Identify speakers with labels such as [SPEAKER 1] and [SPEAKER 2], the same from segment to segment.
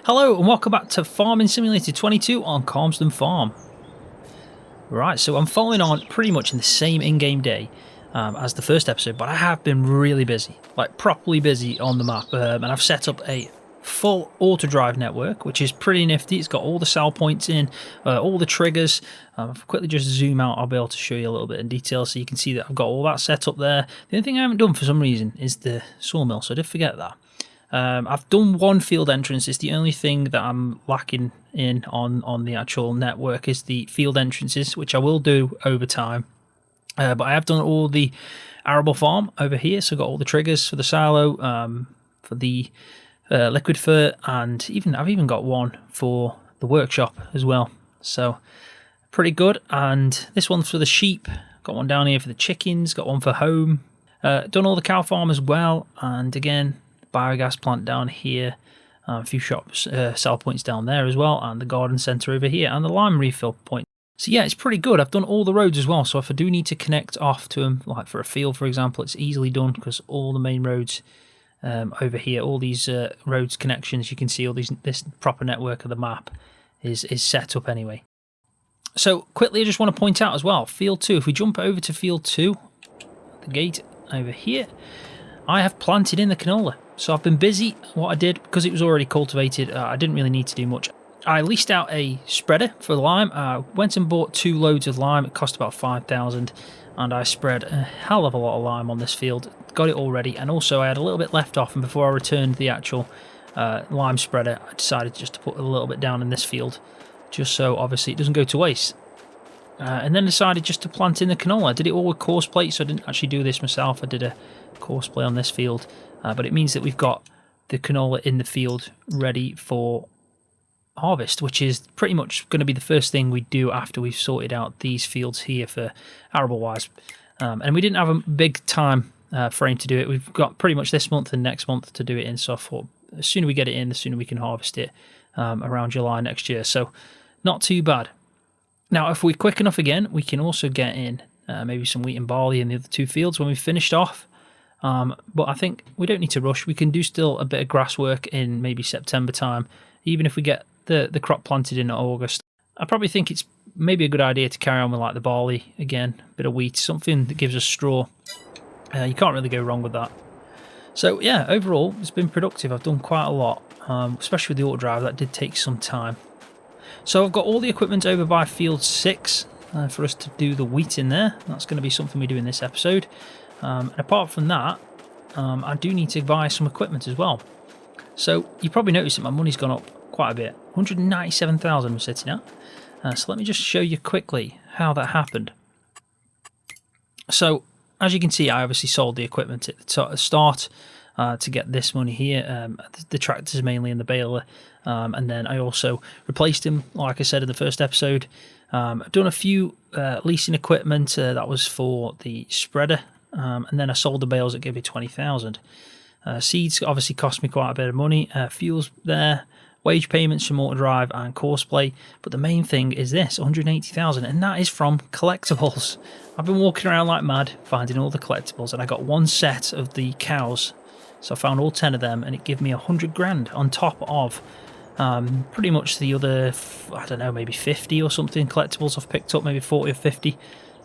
[SPEAKER 1] Hello and welcome back to Farming Simulator 22 on Calmsden Farm. Right, so I'm following on pretty much in the same in-game day as the first episode, but I have been really busy, like properly busy on the map, and I've set up a full AutoDrive network, which is pretty nifty. It's got all the sell points in, all the triggers. If I quickly just zoom out, I'll be able to show you a little bit in detail so you can see that I've got all that set up there. The only thing I haven't done for some reason is the sawmill, so I did forget that. I've done one field entrance. It's the only thing that I'm lacking in on the actual network is the field entrances, which I will do over time. But I have done all the arable farm over here, so I've got all the triggers for the silo, for the liquid fur, and I've even got one for the workshop as well. So pretty good. And this one's for the sheep. Got one down here for the chickens. Got one for home. Done all the cow farm as well. And again, biogas plant down here, a few shops, sell points down there as well, and the garden centre over here, and the lime refill point. So yeah, it's pretty good. I've done all the roads as well, so if I do need to connect off to them, like for a field for example, it's easily done because all the main roads over here, all these roads connections, you can see all this proper network of the map is set up anyway. So quickly, I just want to point out as well, field 2, if we jump over to field 2, the gate over here, I have planted in the canola. So I've been busy. What I did, because it was already cultivated, I didn't really need to do much. I leased out a spreader for lime. I went and bought 2 loads of lime. It cost about 5,000, and I spread a hell of a lot of lime on this field. Got it all ready, and also I had a little bit left off, and before I returned the actual lime spreader, I decided just to put a little bit down in this field, just so obviously it doesn't go to waste. And then decided just to plant in the canola. I did it all with course plates, so I didn't actually do this myself. I did a course play on this field. But it means that we've got the canola in the field ready for harvest, which is pretty much going to be the first thing we do after we've sorted out these fields here for arable wise. And we didn't have a big time frame to do it. We've got pretty much this month and next month to do it in, so I thought the sooner we get it in, the sooner we can harvest it around July next year. So not too bad. Now, if we're quick enough again, we can also get in maybe some wheat and barley in the other 2 fields when we've finished off. But I think we don't need to rush. We can do still a bit of grass work in maybe September time, even if we get the crop planted in August. I probably think it's maybe a good idea to carry on with like the barley again, a bit of wheat, something that gives us straw. You can't really go wrong with that. So yeah, overall it's been productive. I've done quite a lot, especially with the AutoDrive. That did take some time. So I've got all the equipment over by field 6 for us to do the wheat in there. That's going to be something we do in this episode. And apart from that, I do need to buy some equipment as well. So you probably noticed that my money's gone up quite a bit. 197,000 I'm sitting at. So let me just show you quickly how that happened. So as you can see, I obviously sold the equipment at the start to get this money here. The tractors mainly and the baler. And then I also replaced him, like I said in the first episode. I've done a few leasing equipment. That was for the spreader. And then I sold the bales that gave me 20,000. Seeds obviously cost me quite a bit of money. Fuels there, wage payments from AutoDrive and Courseplay. But the main thing is this, 180,000, and that is from collectibles. I've been walking around like mad, finding all the collectibles, and I got one set of the cows. So I found all 10 of them, and it gave me 100 grand on top of pretty much the other, I don't know, maybe 50 or something collectibles I've picked up, maybe 40 or 50.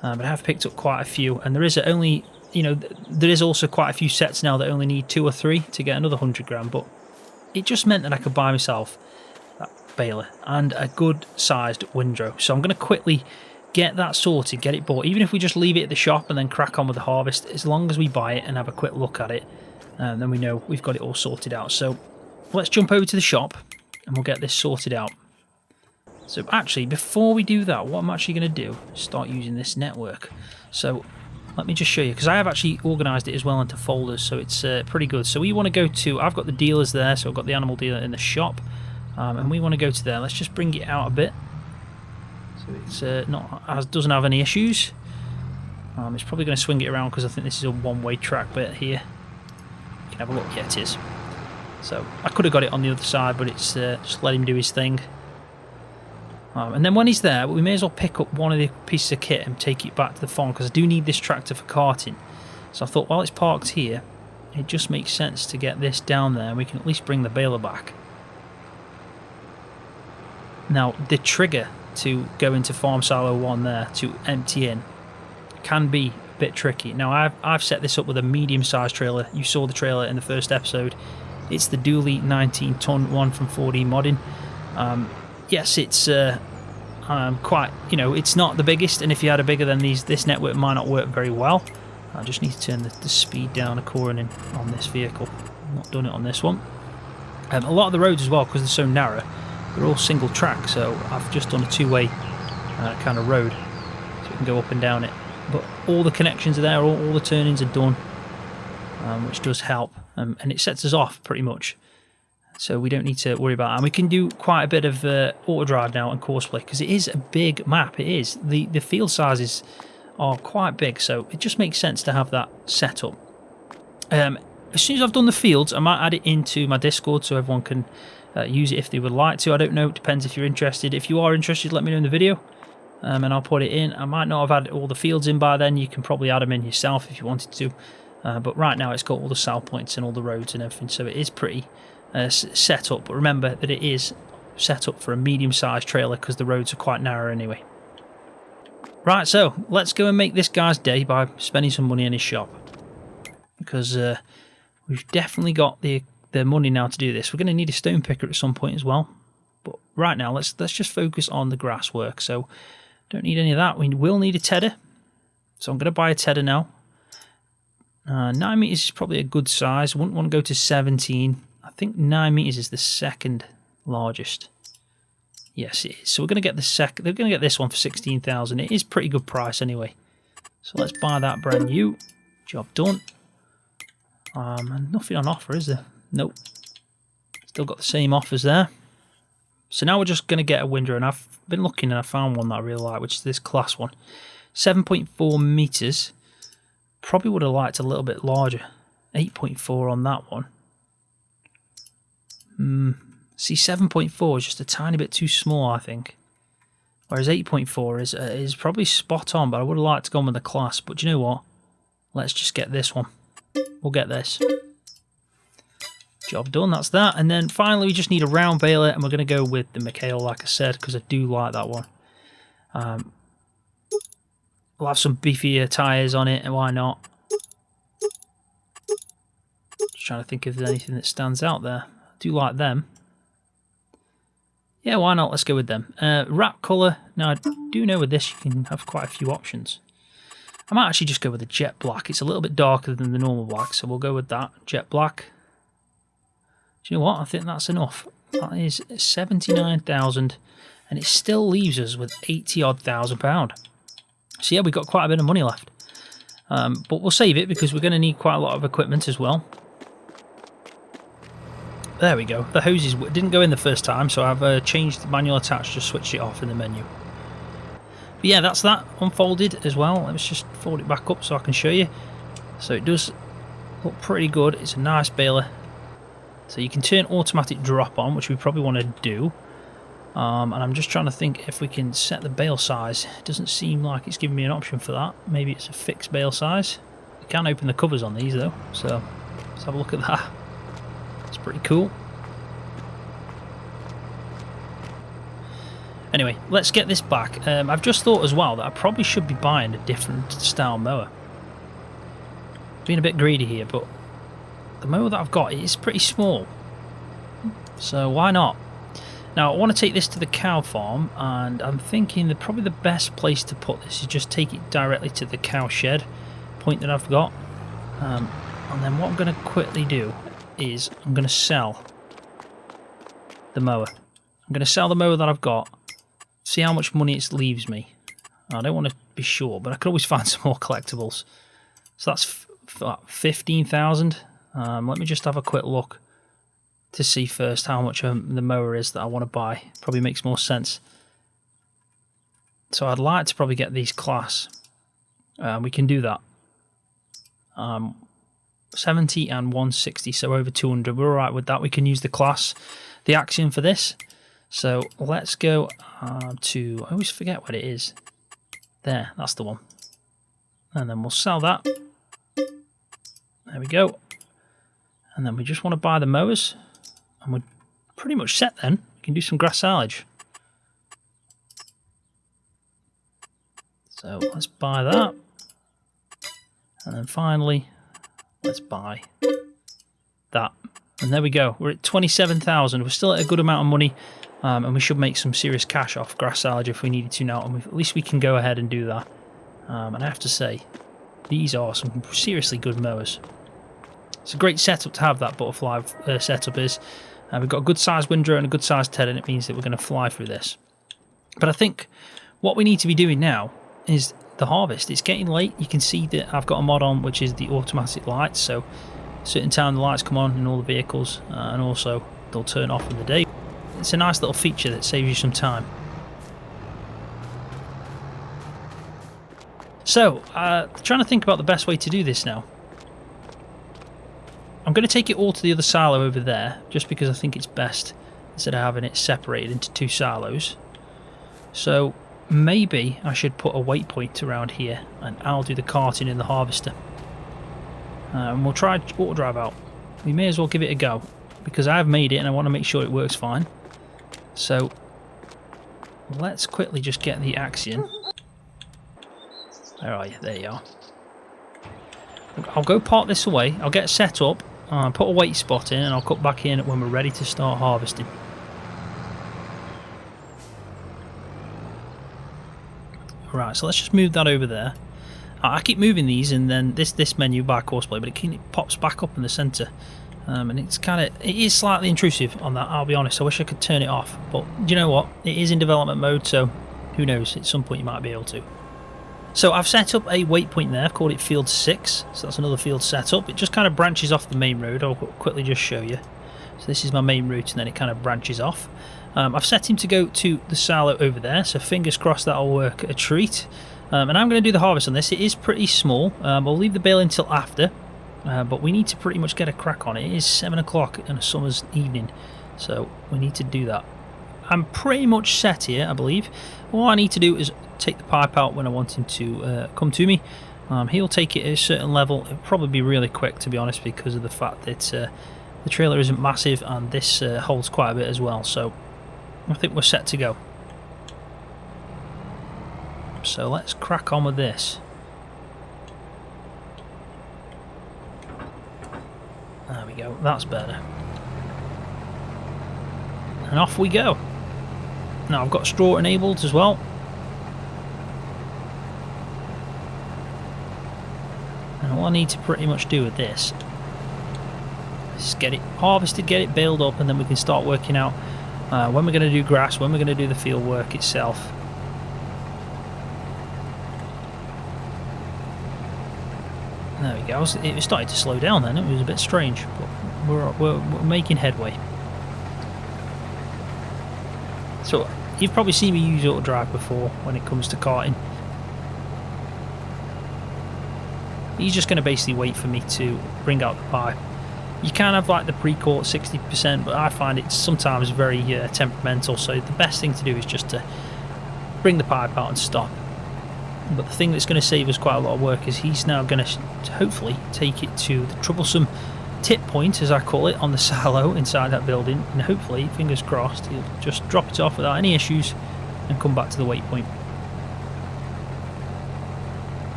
[SPEAKER 1] But I have picked up quite a few, and there is only, there is also quite a few sets now that only need 2 or 3 to get another 100 grand, but it just meant that I could buy myself that baler and a good sized windrow. So I'm going to quickly get that sorted, get it bought, even if we just leave it at the shop and then crack on with the harvest, as long as we buy it and have a quick look at it, then we know we've got it all sorted out. So let's jump over to the shop and we'll get this sorted out. So actually, before we do that, what I'm actually going to do is start using this network. So let me just show you, because I have actually organised it as well into folders, so it's pretty good. So we want to go to, I've got the dealers there, so I've got the animal dealer in the shop, and we want to go to there. Let's just bring it out a bit, so it's doesn't have any issues. It's probably going to swing it around because I think this is a one-way track bit here. You can have a look. Yeah, it is. So I could have got it on the other side, but it's just let him do his thing. And then when he's there, we may as well pick up one of the pieces of kit and take it back to the farm, because I do need this tractor for carting. So I thought, while it's parked here, it just makes sense to get this down there and we can at least bring the baler back. Now, the trigger to go into farm silo 1 there to empty in can be a bit tricky. Now, I've set this up with a medium-sized trailer. You saw the trailer in the first episode. It's the dually 19-ton one from 4D Modding. Yes, it's quite, you know, it's not the biggest, and if you had a bigger than these, this network might not work very well. I just need to turn the speed down according on this vehicle. I've not done it on this one. A lot of the roads as well, because they're so narrow, they're all single track, so I've just done a two-way kind of road, so you can go up and down it. But all the connections are there, all the turn-ins are done, which does help, and it sets us off pretty much. So we don't need to worry about it. And we can do quite a bit of AutoDrive now and Courseplay, because it is a big map. It is. The field sizes are quite big, so it just makes sense to have that set up. As soon as I've done the fields, I might add it into my Discord so everyone can use it if they would like to. I don't know. It depends if you're interested. If you are interested, let me know in the video, and I'll put it in. I might not have added all the fields in by then. You can probably add them in yourself if you wanted to. But right now it's got all the sell points and all the roads and everything, so it is pretty set up. But remember that it is set up for a medium-sized trailer because the roads are quite narrow anyway. Right, so let's go and make this guy's day by spending some money in his shop, because we've definitely got the money now to do this. We're going to need a stone picker at some point as well, but right now let's just focus on the grass work. So don't need any of that. We will need a tedder, so I'm going to buy a tedder now. 9 meters is probably a good size. Wouldn't want to go to 17. I think 9 meters is the second largest. Yes, it is. So we're going to get the they're going to get this one for 16,000. It is pretty good price anyway. So let's buy that brand new. Job done. And nothing on offer, is there? Nope. Still got the same offers there. So now we're just going to get a window, and I've been looking and I found one that I really like, which is this class one. 7.4 meters. Probably would have liked a little bit larger. 8.4 on that one. See, 7.4 is just a tiny bit too small, I think. Whereas 8.4 is probably spot on, but I would have liked to go with the class. But do you know what? Let's just get this one. We'll get this. Job done, that's that. And then finally we just need a round baler, and we're going to go with the McHale, like I said, because I do like that one. We'll have some beefier tyres on it, and why not? Just trying to think if there's anything that stands out there. I do like them. Yeah, why not? Let's go with them. Wrap colour. Now, I do know with this you can have quite a few options. I might actually just go with the jet black. It's a little bit darker than the normal black, so we'll go with that. Jet black. Do you know what? I think that's enough. That is 79,000, and it still leaves us with 80-odd thousand pound. So yeah, we've got quite a bit of money left. But we'll save it because we're going to need quite a lot of equipment as well. There we go. The hoses didn't go in the first time, so I've changed the manual attach, just switched it off in the menu. But yeah, that's that unfolded as well. Let's just fold it back up so I can show you. So it does look pretty good. It's a nice baler. So you can turn automatic drop on, which we probably want to do. And I'm just trying to think if we can set the bale size. It doesn't seem like it's giving me an option for that. Maybe it's a fixed bale size. You can open the covers on these though, so let's have a look at that. It's pretty cool. Anyway, let's get this back. I've just thought as well that I probably should be buying a different style mower. Being a bit greedy here, but the mower that I've got is pretty small. So why not? Now, I want to take this to the cow farm, and I'm thinking that probably the best place to put this is just take it directly to the cow shed point that I've got. And then what I'm going to quickly do is I'm going to sell the mower. I'm going to sell the mower that I've got, see how much money it leaves me. I don't want to be sure, but I could always find some more collectibles. So that's 15,000. Let me just have a quick look to see first how much the mower is that I want to buy. Probably makes more sense. So I'd like to probably get these class. We can do that. 70 and 160, so over 200. We're alright with that. We can use the class, the Axiom for this. So let's go to, I always forget what it is. There, that's the one. And then we'll sell that. There we go. And then we just want to buy the mowers. And we're pretty much set then. We can do some grass silage. So let's buy that. And then finally, let's buy that. And there we go. We're at 27,000. We're still at a good amount of money. And we should make some serious cash off grass silage if we needed to now. And at least we can go ahead and do that. And I have to say, these are some seriously good mowers. It's a great setup to have, that butterfly setup is. We've got a good sized windrow and a good sized head, and it means that we're going to fly through this. But I think what we need to be doing now is the harvest. It's getting late. You can see that I've got a mod on which is the automatic lights, so a certain time the lights come on in all the vehicles, and also they'll turn off in the day. It's a nice little feature that saves you some time. So, trying to think about the best way to do this now. I'm going to take it all to the other silo over there, just because I think it's best instead of having it separated into two silos. So maybe I should put a waypoint around here, and I'll do the carting in the harvester. And we'll try AutoDrive out. We may as well give it a go, because I've made it and I want to make sure it works fine. So let's quickly just get the axe in. Where are you? There you are. I'll go park this away. I'll get set up, put a wait spot in, and I'll cut back in when we're ready to start harvesting. Right, so let's just move that over there. I keep moving these, and then this menu by Courseplay, but it pops back up in the centre, and it is slightly intrusive on that. I'll be honest. I wish I could turn it off, but you know what? It is in development mode, so who knows? At some point you might be able to. So I've set up a waypoint there. I've called it Field 6. So that's another field setup. It just kind of branches off the main road. I'll quickly just show you. So this is my main route, and then it kind of branches off. I've set him to go to the silo over there, so fingers crossed that'll work a treat. And I'm going to do the harvest on this. It is pretty small. We'll leave the bale until after, but we need to pretty much get a crack on it. It is 7 o'clock in a summer's evening, so we need to do that. I'm pretty much set here, I believe. All I need to do is take the pipe out when I want him to come to me. He'll take it at a certain level. It'll probably be really quick, to be honest, because of the fact that the trailer isn't massive, and this holds quite a bit as well. So I think we're set to go. So let's crack on with this. There we go, that's better. And off we go. Now I've got straw enabled as well. And all I need to pretty much do with this is get it harvested, get it baled up, and then we can start working out when we're going to do grass, when we're going to do the field work itself. There we go. It started to slow down then. It was a bit strange, but we're making headway. So you've probably seen me use AutoDrive before when it comes to carting. He's just going to basically wait for me to bring out the pipe. You can have like the pre-caught 60%, but I find it's sometimes very temperamental, so the best thing to do is just to bring the pipe out and stop. But the thing that's going to save us quite a lot of work is he's now going to hopefully take it to the troublesome tip point, as I call it, on the silo inside that building, and hopefully, fingers crossed, he'll just drop it off without any issues and come back to the waypoint.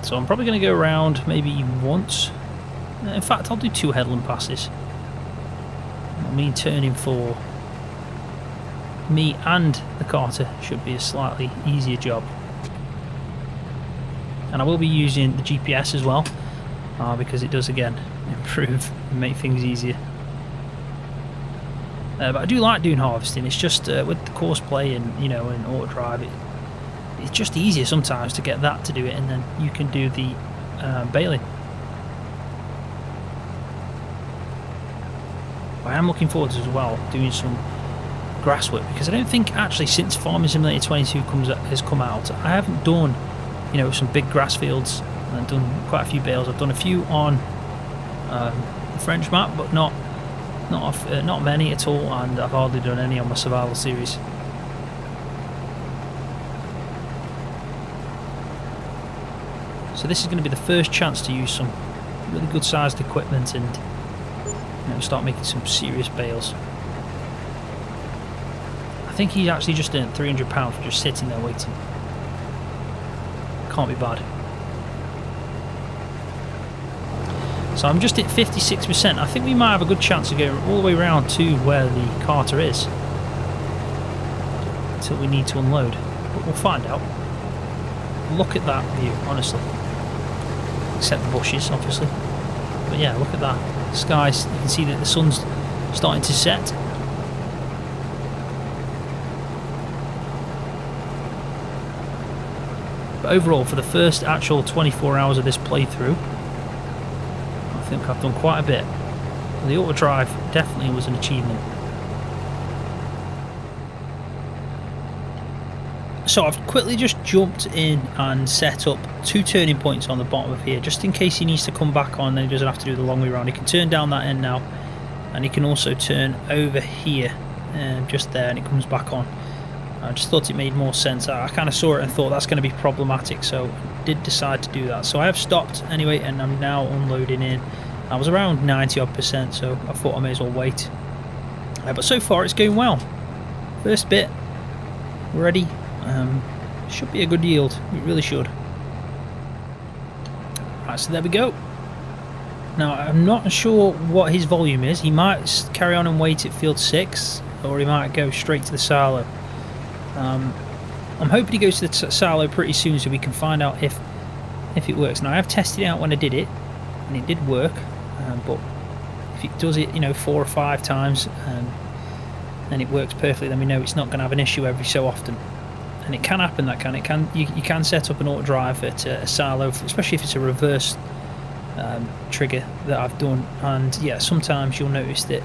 [SPEAKER 1] So I'm probably going to go around maybe once. In fact, I'll do 2 headland passes. I mean, turning for me and the carter should be a slightly easier job. And I will be using the GPS as well, because it does again improve and make things easier. But I do like doing harvesting. It's just with the Courseplay and and AutoDrive, it's just easier sometimes to get that to do it, and then you can do the baling. I am looking forward to as well doing some grass work, because I don't think actually since Farming Simulator 22 has come out, I haven't done some big grass fields. I've done quite a few bales. I've done a few on the French map, but not many at all, and I've hardly done any on my survival series. So this is going to be the first chance to use some really good sized equipment and start making some serious bales. I think he actually just earned £300 for just sitting there waiting. can't be bad. So I'm just at 56%. I think we might have a good chance of going all the way around to where the carter is. Until we need to unload. But we'll find out. Look at that view, honestly. Except the bushes, obviously. But yeah, look at that. Skies, you can see that the sun's starting to set. But overall, for the first actual 24 hours of this playthrough, I think I've done quite a bit. The AutoDrive definitely was an achievement. So I've quickly just jumped in and set up 2 turning points on the bottom of here, just in case he needs to come back on, then he doesn't have to do the long way around. He can turn down that end now, and he can also turn over here, just there, and it comes back on. I just thought it made more sense. I kind of saw it and thought that's going to be problematic, so I did decide to do that. So I have stopped anyway, and I'm now unloading in. I was around 90% odd, so I thought I may as well wait. But so far it's going well. First bit, ready. Should be a good yield. It really should. Right, so there we go. Now I'm not sure what his volume is. He might carry on and wait at field 6, or he might go straight to the silo. I'm hoping he goes to the silo pretty soon so we can find out if it works. Now I have tested it out when I did it, and it did work. But if it does it, you know, 4 or 5 times, and it works perfectly, then we know it's not going to have an issue every so often. And it can happen, that can. You can set up an AutoDrive at a silo, especially if it's a reverse trigger that I've done. And yeah, sometimes you'll notice that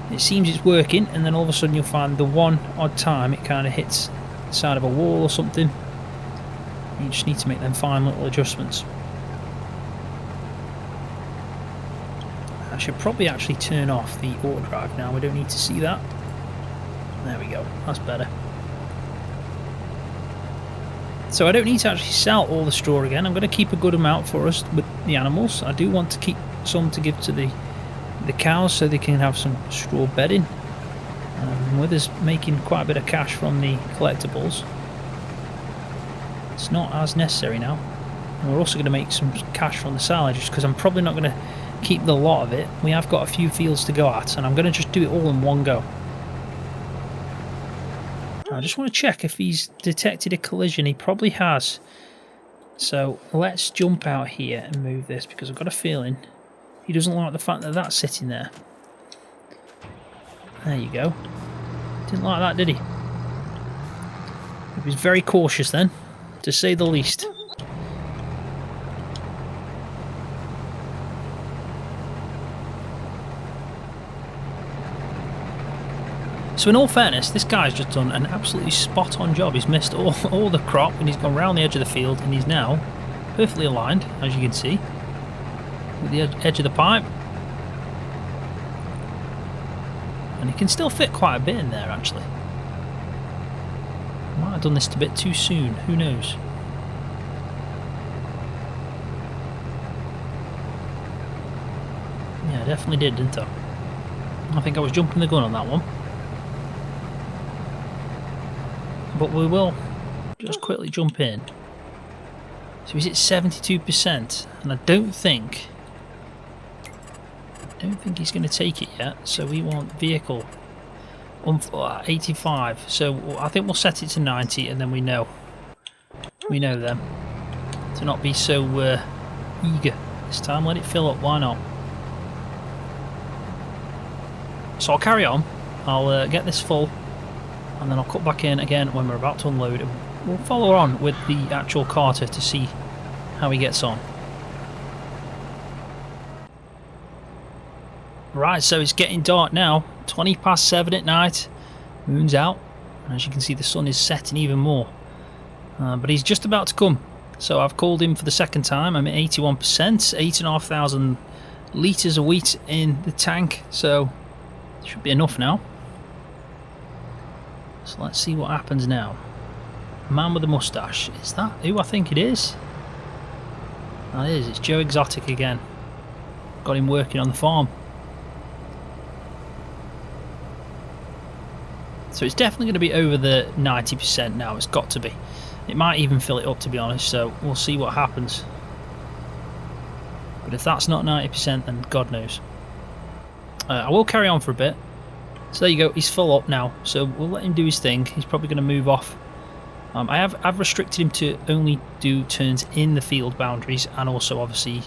[SPEAKER 1] it seems it's working, and then all of a sudden you'll find the one odd time it kind of hits the side of a wall or something. You just need to make them fine little adjustments. I should probably actually turn off the AutoDrive now. We don't need to see that. There we go. That's better. So I don't need to actually sell all the straw again. I'm going to keep a good amount for us with the animals. I do want to keep some to give to the cows so they can have some straw bedding. With us making quite a bit of cash from the collectibles, it's not as necessary now. And we're also going to make some cash from the silage, because I'm probably not going to keep the lot of it. We have got a few fields to go at, and I'm going to just do it all in one go. I just want to check if he's detected a collision. He probably has. So let's jump out here and move this, because I've got a feeling he doesn't like the fact that that's sitting there. There you go. Didn't like that, did he? He was very cautious then, to say the least. So in all fairness, this guy's just done an absolutely spot-on job. He's missed all the crop, and he's gone round the edge of the field, and he's now perfectly aligned, as you can see, with the edge of the pipe. And he can still fit quite a bit in there, actually. Might have done this a bit too soon, who knows. Yeah, I definitely did, didn't I? I think I was jumping the gun on that one. But we will just quickly jump in. So he's at 72%, and I don't think he's going to take it yet. So we want vehicle 85. So I think we'll set it to 90, and then we know them to not be so eager this time. Let it fill up. Why not? So I'll carry on. I'll get this full, and then I'll cut back in again when we're about to unload, and we'll follow on with the actual carter to see how he gets on. Right, so it's getting dark now, 20 past 7 at night, moon's out, and as you can see the sun is setting even more. But he's just about to come, so I've called him for the second time. I'm at 81%, 8,500 litres of wheat in the tank, so it should be enough now. So let's see what happens now. Man with a moustache. Is that who I think it is? That is. It's Joe Exotic again. Got him working on the farm. So it's definitely going to be over the 90% now. It's got to be. It might even fill it up, to be honest, so we'll see what happens. But if that's not 90%, then God knows. I will carry on for a bit. So there you go, he's full up now, so we'll let him do his thing. He's probably going to move off. I've restricted him to only do turns in the field boundaries, and also obviously,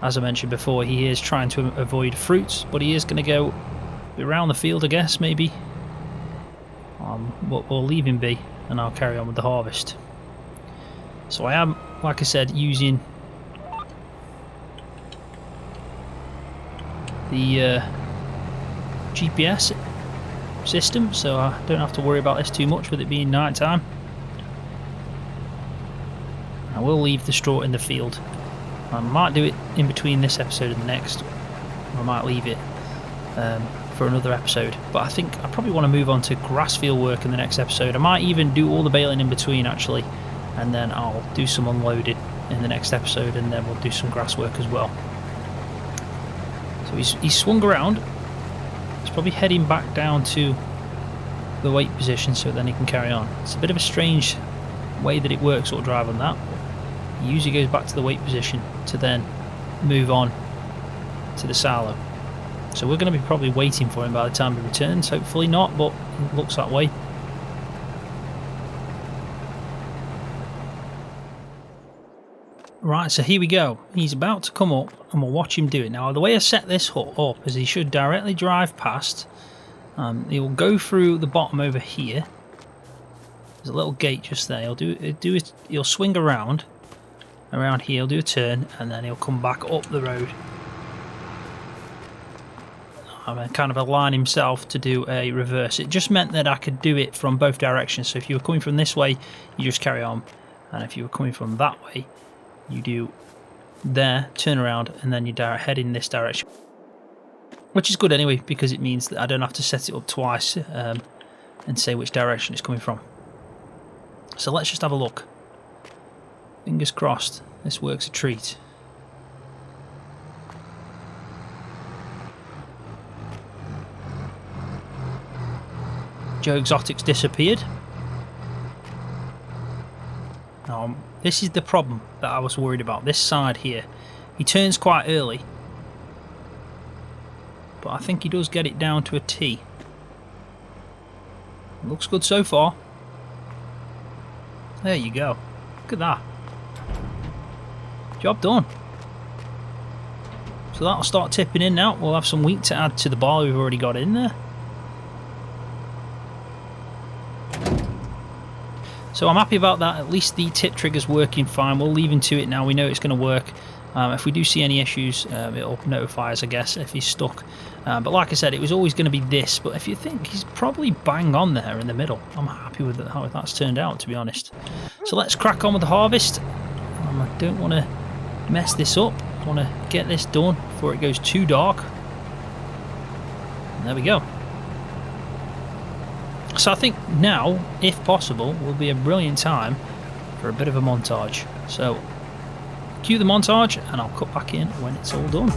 [SPEAKER 1] as I mentioned before, he is trying to avoid fruits, but he is going to go around the field, I guess, maybe. We'll leave him be, and I'll carry on with the harvest. So I am, like I said, using the GPS system, so I don't have to worry about this too much with it being night time. I will leave the straw in the field. I might do it in between this episode and the next. I might leave it for another episode, but I think I probably want to move on to grass field work in the next episode. I might even do all the baling in between actually, and then I'll do some unloading in the next episode, and then we'll do some grass work as well. So he's swung around. He's probably heading back down to the weight position so then he can carry on. It's a bit of a strange way that it works, AutoDrive on that. He usually goes back to the weight position to then move on to the silo. So we're going to be probably waiting for him by the time he returns. Hopefully not, but it looks that way. Right, so here we go. He's about to come up and we'll watch him do it. Now the way I set this hut up is he should directly drive past. He'll go through the bottom over here. There's a little gate just there. He'll swing around here, he'll do a turn, and then he'll come back up the road. Kind of align himself to do a reverse. It just meant that I could do it from both directions. So if you were coming from this way, you just carry on, and if you were coming from that way, you do there, turn around, and then you head in this direction. Which is good anyway, because it means that I don't have to set it up twice and say which direction it's coming from. So let's just have a look. Fingers crossed, this works a treat. Joe Exotic's disappeared. This is the problem that I was worried about, this side here. He turns quite early, but I think he does get it down to a T. Looks good so far. There you go. Look at that. Job done. So that'll start tipping in now. We'll have some wheat to add to the barley we've already got in there. So I'm happy about that. At least the tip trigger's working fine. We'll leave him to it now. We know it's going to work. If we do see any issues, it'll notify us, I guess, if he's stuck. But like I said, it was always going to be this. But if you think, he's probably bang on there in the middle. I'm happy with how that's turned out, to be honest. So let's crack on with the harvest. I don't want to mess this up. I want to get this done before it goes too dark. And there we go. So I think now, if possible, will be a brilliant time for a bit of a montage. So cue the montage and I'll cut back in when it's all done.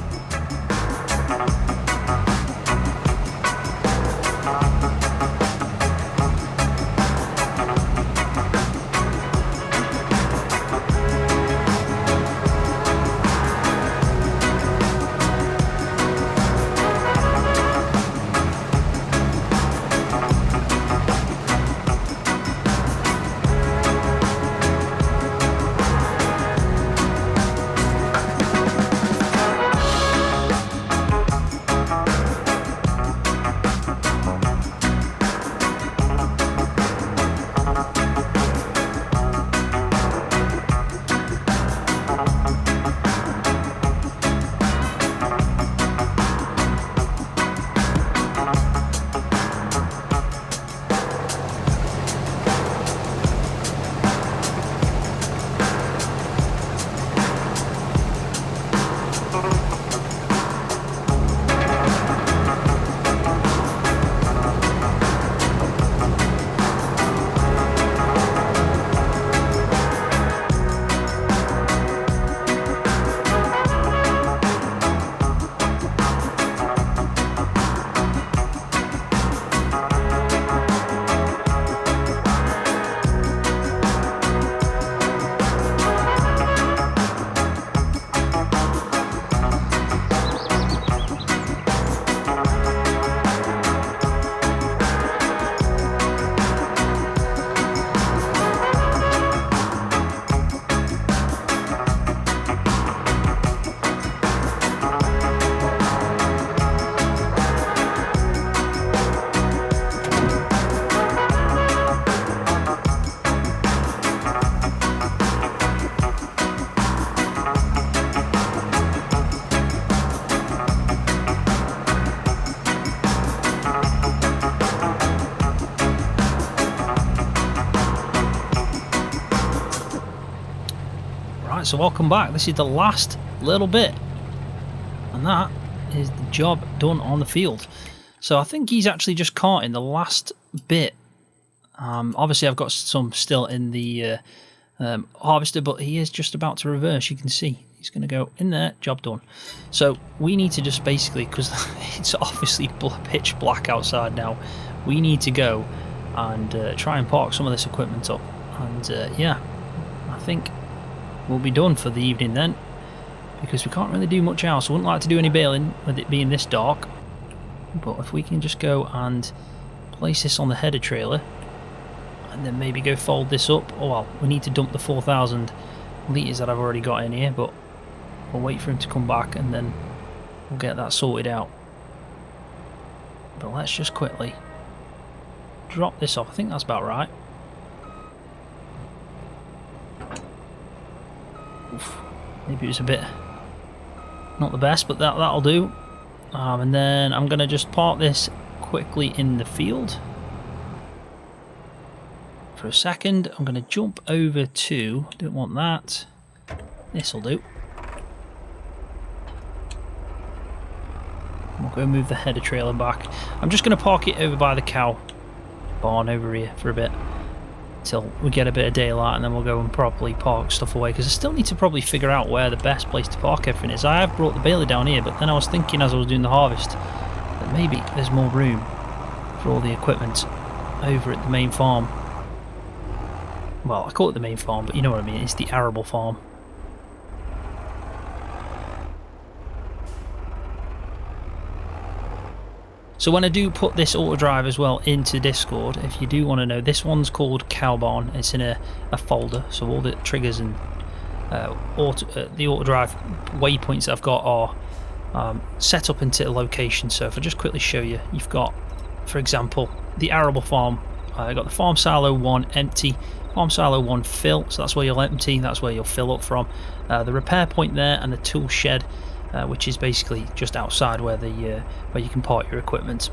[SPEAKER 1] Right, so I'll come back. This is the last little bit. And that is the job done on the field. So I think he's actually just carting the last bit. Obviously I've got some still in the harvester, but he is just about to reverse. You can see he's going to go in there. Job done. So we need to just basically, because it's obviously pitch black outside now, we need to go and try and park some of this equipment up. And yeah, I think we'll be done for the evening then, because we can't really do much else. I wouldn't like to do any baling with it being this dark, but if we can just go and place this on the header trailer and then maybe go fold this up. Oh well, we need to dump the 4,000 litres that I've already got in here, but we'll wait for him to come back and then we'll get that sorted out. But let's just quickly drop this off. I think that's about right. Oof, maybe it was a bit not the best, but that'll do. And then I'm going to just park this quickly in the field for a second. I'm going to jump over to, don't want that, this'll do. We'll go move the header trailer back. I'm just going to park it over by the cow barn over here for a bit till we get a bit of daylight, and then we'll go and properly park stuff away, because I still need to probably figure out where the best place to park everything is. I have brought the baler down here, but then I was thinking as I was doing the harvest that maybe there's more room for all the equipment over at the main farm. Well, I call it the main farm, but you know what I mean, it's the arable farm. So when I do put this AutoDrive as well into Discord, if you do want to know, this one's called Cow Barn. It's in a folder, so all the triggers and the AutoDrive waypoints that I've got are set up into a location. So if I just quickly show you, you've got, for example, the arable farm. I've got the farm silo 1 empty, farm silo 1 fill, so that's where you'll empty, that's where you'll fill up from. The repair point there, and the tool shed, which is basically just outside where you can park your equipment.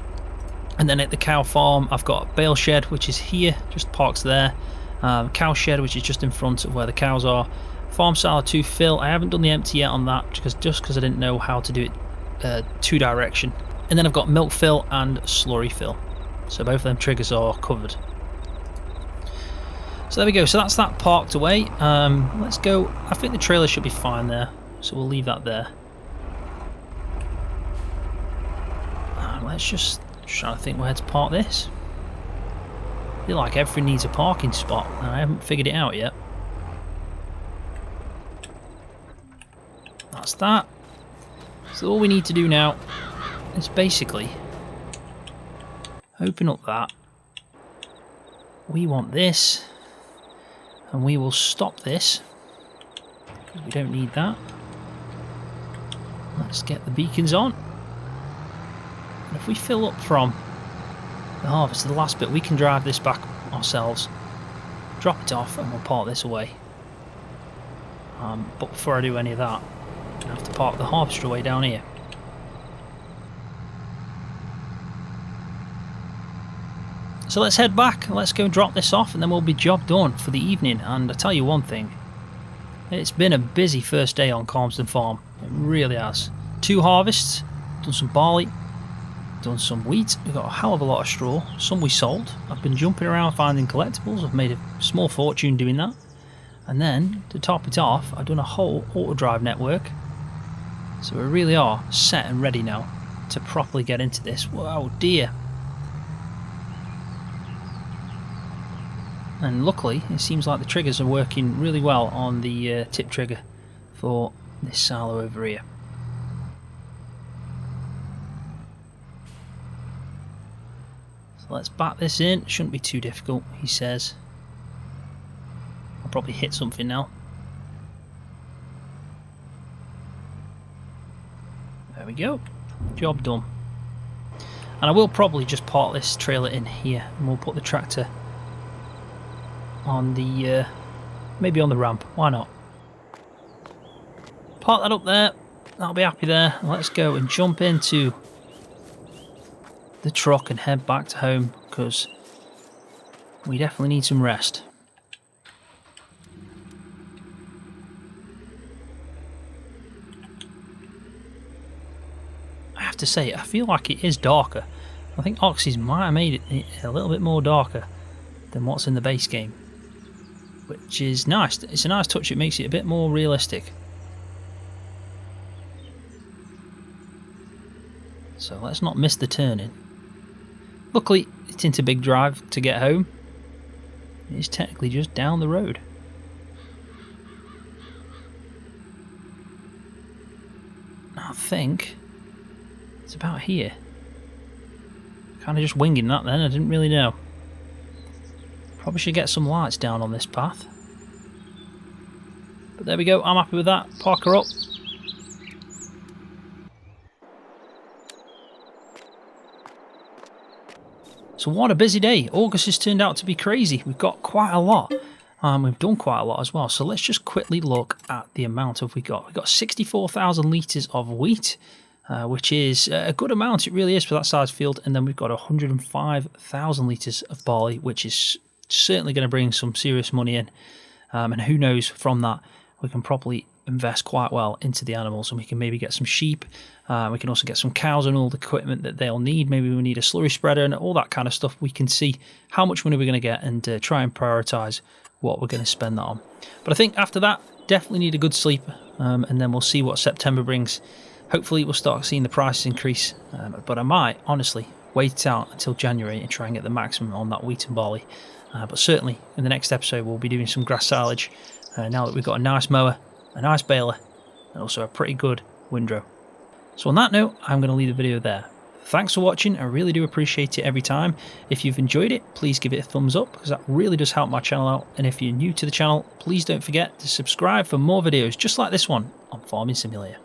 [SPEAKER 1] And then at the cow farm, I've got bale shed, which is here, just parks there. Cow shed, which is just in front of where the cows are. Farm silo 2 fill. I haven't done the empty yet on that, because I didn't know how to do it two direction. And then I've got milk fill and slurry fill. So both of them triggers are covered. So there we go. So that's that parked away. Let's go. I think the trailer should be fine there, so we'll leave that there. Let's just try to think where to park this. I feel like everything needs a parking spot, and I haven't figured it out yet. That's that. So all we need to do now is basically open up that. We want this, and we will stop this, because we don't need that. Let's get the beacons on. And if we fill up from the harvest to the last bit, we can drive this back ourselves, drop it off, and we'll park this away. But before I do any of that, I'm going to have to park the harvester away down here. So let's head back, let's go drop this off, and then we'll be job done for the evening. And I tell you one thing, it's been a busy first day on Calmsden Farm. It really has. 2 harvests, done some barley, done some wheat, we've got a hell of a lot of straw, some we sold. I've been jumping around finding collectibles, I've made a small fortune doing that. And then, to top it off, I've done a whole AutoDrive network. So we really are set and ready now to properly get into this. Wow, dear. And luckily, it seems like the triggers are working really well on the tip trigger for this silo over here. Let's back this in. Shouldn't be too difficult, he says. I'll probably hit something now. There we go. Job done. And I will probably just park this trailer in here, and we'll put the tractor on the maybe on the ramp. Why not? Park that up there. I'll be happy there. Let's go and jump into the truck and head back to home, because we definitely need some rest. to say, I feel like it is darker. I think Oxy's might have made it a little bit more darker than what's in the base game, which is nice. It's a nice touch. It makes it a bit more realistic. So let's not miss the turning. Luckily, it's into Big Drive to get home. It's technically just down the road. I think it's about here. Kind of just winging that then, I didn't really know. Probably should get some lights down on this path. But there we go, I'm happy with that. Park her up. So what a busy day. August has turned out to be crazy. We've got quite a lot. We've done quite a lot as well. So let's just quickly look at the amount of we got. We've got 64,000 litres of wheat, which is a good amount. It really is for that size field. And then we've got 105,000 litres of barley, which is certainly going to bring some serious money in. And who knows, from that we can probably invest quite well into the animals, and we can maybe get some sheep. We can also get some cows and all the equipment that they'll need. Maybe we need a slurry spreader and all that kind of stuff. We can see how much money we're going to get and try and prioritise what we're going to spend that on. But I think after that, definitely need a good sleep, and then we'll see what September brings. Hopefully we'll start seeing the prices increase, but I might honestly wait out until January and try and get the maximum on that wheat and barley. But certainly in the next episode we'll be doing some grass silage, now that we've got a nice mower, a nice baler, and also a pretty good windrow. So on that note, I'm going to leave the video there. Thanks for watching, I really do appreciate it every time. If you've enjoyed it, please give it a thumbs up, because that really does help my channel out. And if you're new to the channel, please don't forget to subscribe for more videos just like this one on Farming Simulator.